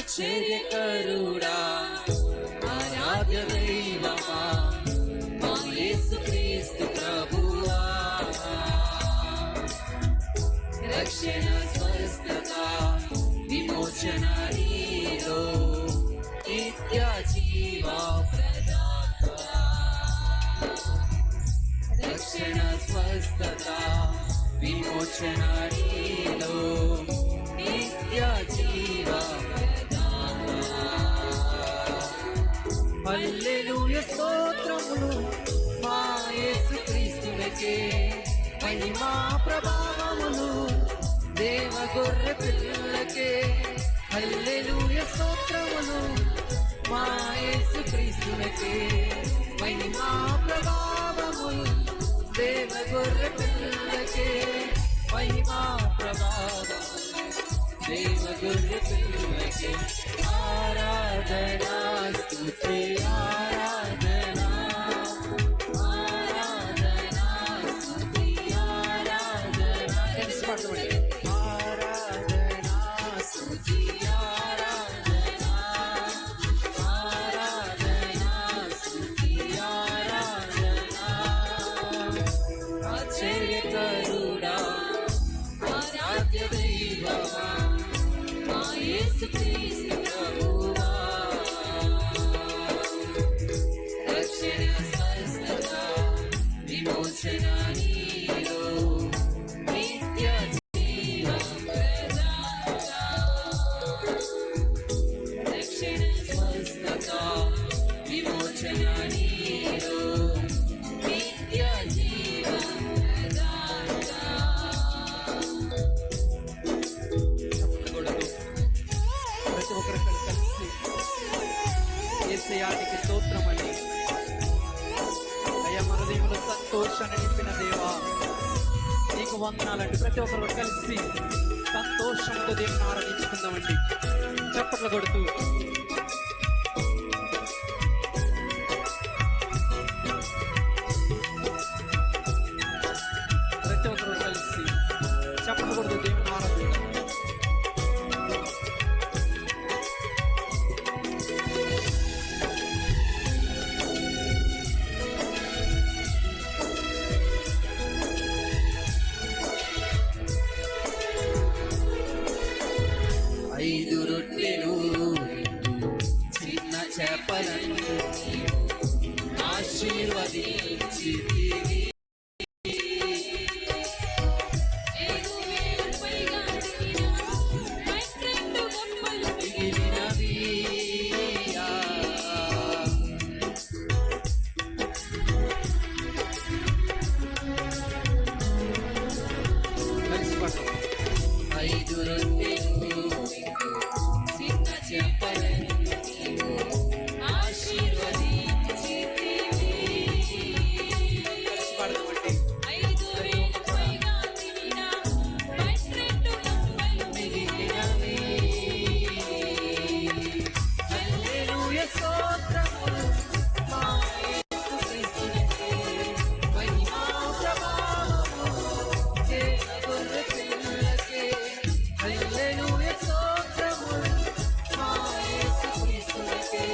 ఆశ్చర్యకరుడా ఆరాధ్య దైవమా మా యేసుక్రీస్తు ప్రభువా, రక్షణ స్వస్థత విమోచన నీలో నిత్య జీవా ప్రదాత, రక్షణ స్వస్థత విమోచన నీలో నిత్య జీవా ప్రదాత. హల్లెలూయా స్తోత్రములు మా యేసుక్రీస్తునికే, మహిమా ప్రభావములు దేవ గొర్రె పిల్లకే. హల్లెలూయా స్తోత్రములు మా యేసుక్రీస్తునికే, మహిమా ప్రభావములు దేవ గొర్రె పిల్లకే. మహిమా ప్రభావములు దేవ గొర్రె పిల్లకే. ఆరాధనా స్తుతి ఆరాధనా ఆరాధనా స్తుతి ఆరాధనా ఆరాధనా స్తుతి ఆరాధనా ఆరాధనా స్తుతి ఆరాధనా. ఆశ్చర్యకరుడా ఆరాధ్య దైవమా మా యేసుక్రీస్తు ప్రభువా, రక్షణ స్వస్థత విమోచన నీలో నిత్య జీవ ప్రదాత, రక్షణ స్వస్థత విమోచన నీలో నిత్య జీవ ప్రదాత. ప్రతి ఒక్కరు కలిసి యేసయ్యానికి స్తోత్రం అండి. అయ్యా మన దేవుడు సంతోషాన్ని నింపిన దేవా నీకు వందనాలండి. ప్రతి ఒక్కరు కలిసి సంతోషంతో దేవుని ఆరాధించుకుందామండి, చప్పట్లు కొడుతూ. ప్రతి ఒక్కరు కలిసి చప్పట్లు కొడుతూ దేవుని ఆరాధించుకుందాం. 5 రొట్టెలు చిన్న చేపలను ఆశీర్వదించితివి, మిగిలినవి కలిసి 5 రొట్టెలు చిన్న చేపలను ఆశీర్వదించితివి, పాడదామండి. మిగిలినవి. హల్లెలూయా స్తోత్రములు మా యేసుక్రీస్తునికే, మహిమా ప్రభావములు దేవ గొర్రె పిల్లకే. హల్లెలూయా స్తోత్రములు మా యేసుక్రీస్తునికే,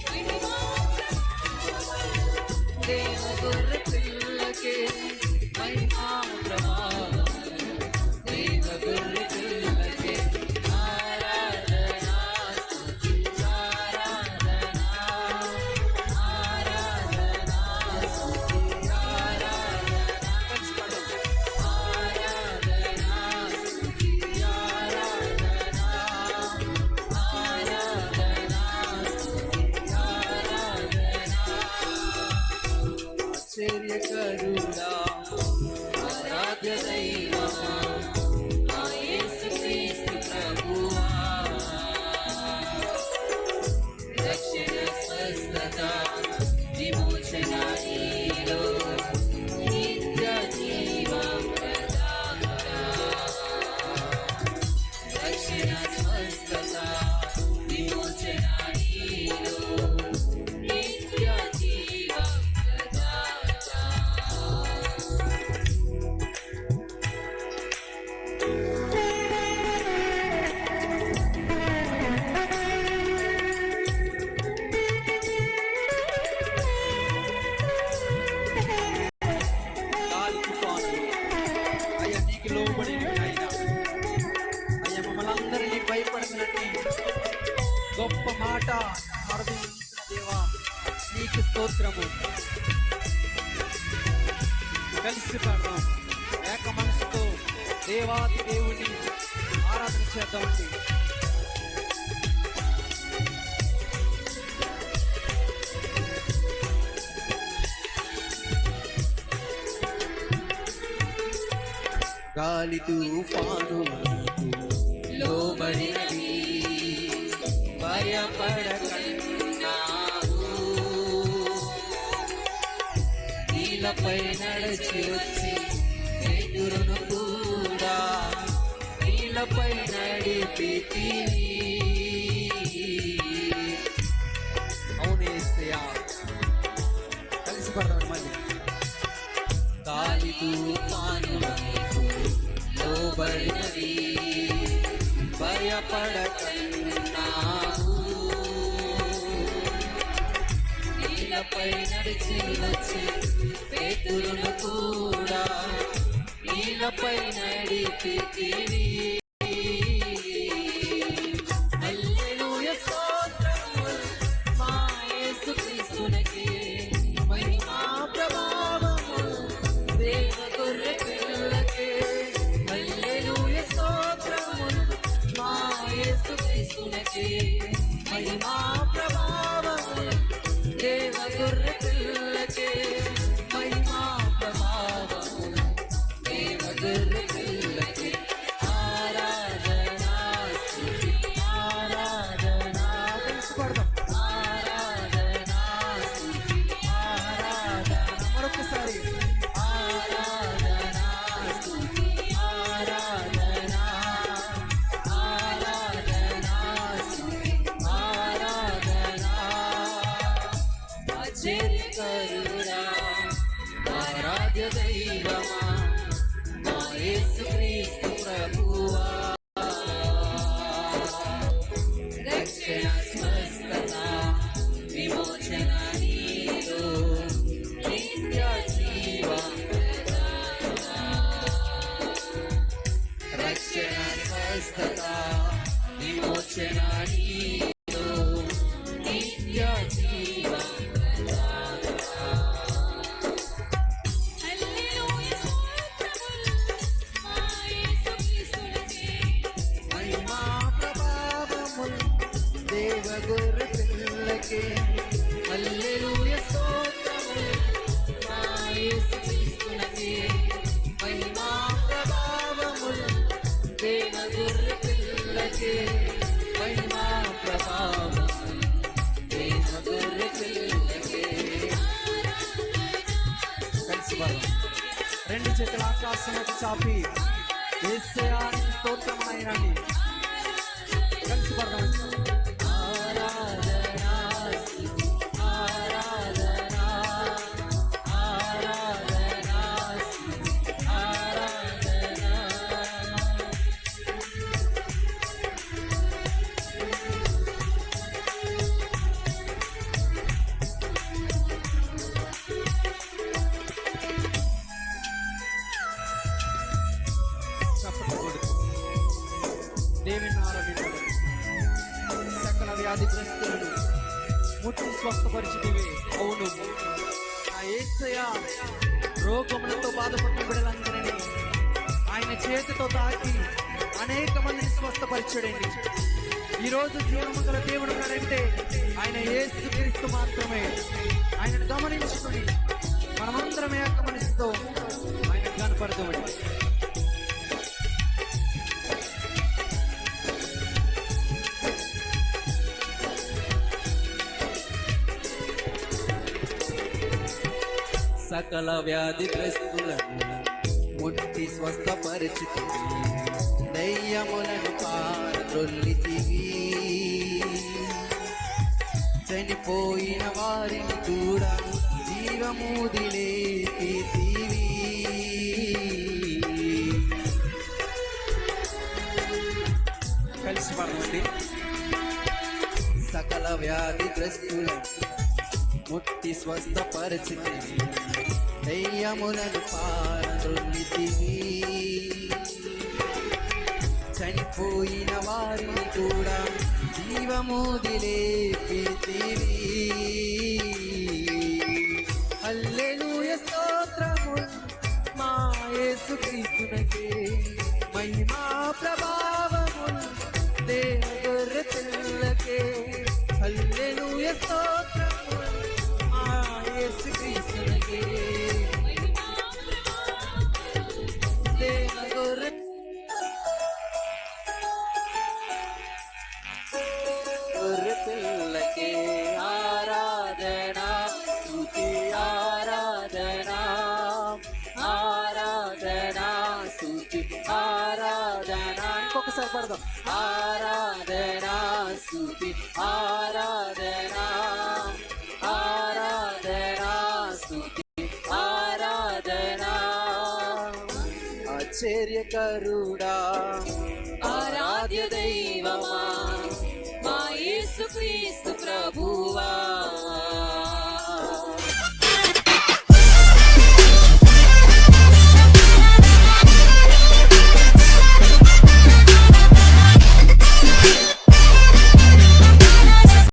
మహిమా ప్రభావములు దేవ గొర్రె పిల్లకే. మహిమా ప్రభావములు దేవ గొర్రె పిల్లకే. ఆరాధనా స్తుతి ఆరాధనా ఆరాధనా స్తుతి ఆరాధనా ఆరాధనా స్తుతి ఆరాధనా ఆరాధనా స్తుతి ఆరాధనా. ఆశ్చర్యకరుడా ఆరాధ్య దైవమా మా యేసుక్రీస్తు ప్రభువా, రక్షణ స్వస్థత విమోచన నీలో నిత్య జీవ ప్రదాత, రక్షణ స్వస్థత విమోచన నీలో నిత్య జీవ ప్రదాత. గొప్ప మాట ఆరాధించిన దేవా నీకు స్తోత్రము. కలిసి పాడదాం ఏక మనసుతో దేవాది దేవుని ఆరాధన చేద్దామండి. గాలి తుఫాను లోబడినవి భయపడకన్నావు, నీలపై నడిచి వచ్చి పేతురును కూడా నీలపై నడిపితివి. అవును యేసయ్యా. కలిసి పడదాం మళ్ళీ. గాలి తుఫానులకు లోబడినవి భయపడకన్నావు, నీలపై నడిచి వచ్చి పేతురును కూడా నీలపై నడిపితివి. హల్లెలూయా స్తోత్రము మా యేసుక్రీస్తునికి, మహిమా ప్రభావము దేవ గొర్రె పిల్లకే. హల్లెలూయా స్తోత్రము మా యేసుక్రీస్తునికి, మహిమా ప్రభావము దేవ గొర్రె పిల్లకే. మహిమా ప్రభావము దేవ గొర్రె పిల్లకే. ఆరాధనా స్తుతి ఆరాధనా. కలిసి పడదాం. ఆరాధనా స్తుతి ఆరాధనా. మరొకసారి ఆరాధనా స్తుతి ఆరాధనా. ఆరాధనా స్తుతి ఆరాధనా. ఆశ్చర్యకరుడా ఆరాధ్య దైవమా మా యేసుక్రీస్తు ప్రభువా. రక్షణ స్వస్థత విమోచన నీలో నిత్య జీవం ప్రదాత. రక్షణ స్వస్థత విమోచన నీలో నిత్య జీవం ప్రదాత. హల్లెలూయా స్తోత్రములు మా యేసుక్రీస్తునికి, మహిమా ప్రభావములు దేవ గొర్రె పిల్లకే. హల్లెలూయా స్తోత్రములు మా యేసుక్రీస్తునికి, మహిమా ప్రభావములు దేవ గొర్రె పిల్లకే. మహిమా ప్రభావములు దేవ గొర్రె పిల్లకే. కలిసి పడదాం. రెండు చేతుల ఆకాశంలోకి చాపి యేసయ్యా నీకు స్తోత్రం అయినండి. కలిసి పడదాం. ఆరాధనా స్తుతి ఆరాధనా. ఆరాధనా స్తుతి ఆరాధనా. చప్పట్లు కొడుతూ దేవుని ఆరాధించడం. సకల వ్యాధిగ్రస్తులను ముట్టి స్వస్థపరిచితివే. అవును ఆ యేసయ్య రోగములతో బాధపడిన బిడ్డలందరినీ ఆయన చేతితో తాకి అనేక మందిని స్వస్థపరిచాడండి. ఈరోజు జీవము గల దేవుడు ఉన్నాడంటే ఆయన యేసుక్రీస్తు మాత్రమే. ఆయనను గమనించుకుని మనమందరం ఏక మనసుతో ఆయన కనపడతామండి. సకల వ్యాధిగ్రస్తులను ముట్టి స్వస్థపరిచితివి. దయ్యములను పారద్రోలితివి. చనిపోయిన వారిని కూడా జీవమూది లేపితివి. కలిసి పడమండి. సకల వ్యాధిగ్రస్తులను ముట్టి స్వస్థపరిచితివి. దయ్యములను పారద్రోలితివి. చనిపోయిన చనిపోయిన వారిని కూడా జీవముదిలేపితివి. హల్లెలూయా స్తోత్రములు మా యేసుక్రీస్తునకే, మహిమా ప్రభావములు దేవ గొర్రె పిల్లకే. హల్లెలూయా స్తోత్రములు మా యేసుక్రీస్తునకే, దేవ గొర్రె గొర్రె పిల్లకే. ఆరాధన స్తుతి ఆరాధన ఆరాధన స్తుతి ఆరాధన ఇంకొకసారి పడదాం. ఆరాధన స్తుతి ఆరాధన ఆరాధన స్తుతి ఆరాధన ఆశ్చర్యకరుడా ఆరాధ్య దైవమా మా యేసుక్రీస్తు ప్రభువా